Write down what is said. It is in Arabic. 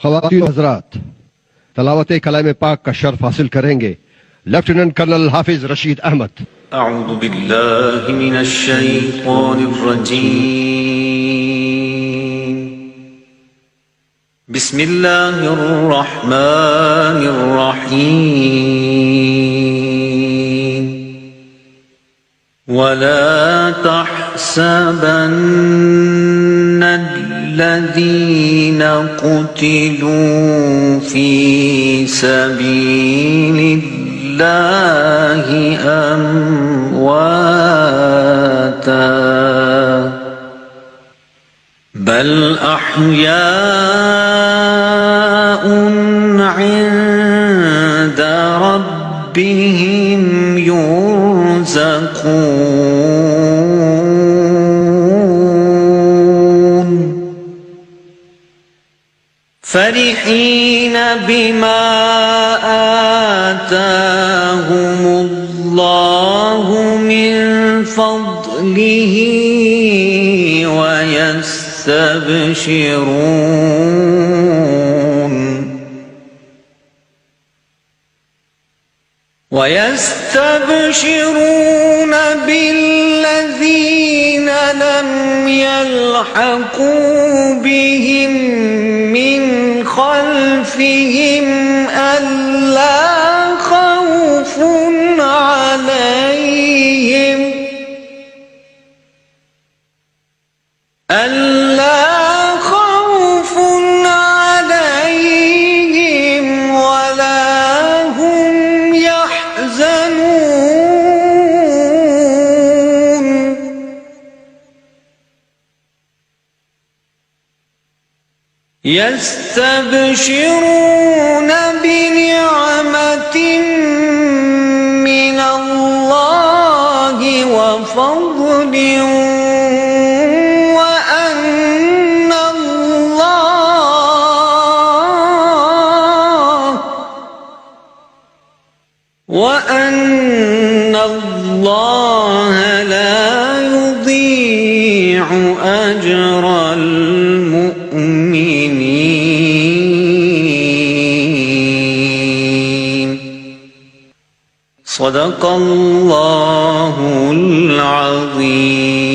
ख़वातीन हज़रात, तलावत कलाम पाक का शर्फ हासिल करेंगे लेफ्टिनेंट कर्नल हाफिज रशीद अहमद। अऊज़ु बिल्लाहि मिनश शैतानिर रजीम। बिस्मिल्लाहिर रहमानिर रहीम। वला तहसबन्ना الذين قتلوا في سبيل الله أمواتا بل أحياء عند ربهم يرزقون فرحين بما آتاهم الله من فضله ويستبشرون بالذين لم يلحقوا بهم من خلفهم ألا خوف عليهم ولا هم يحزنون يستبشرون بنعمة من الله وفضل وأن الله لا يضيع أجر المؤمنين. صدق الله العظيم.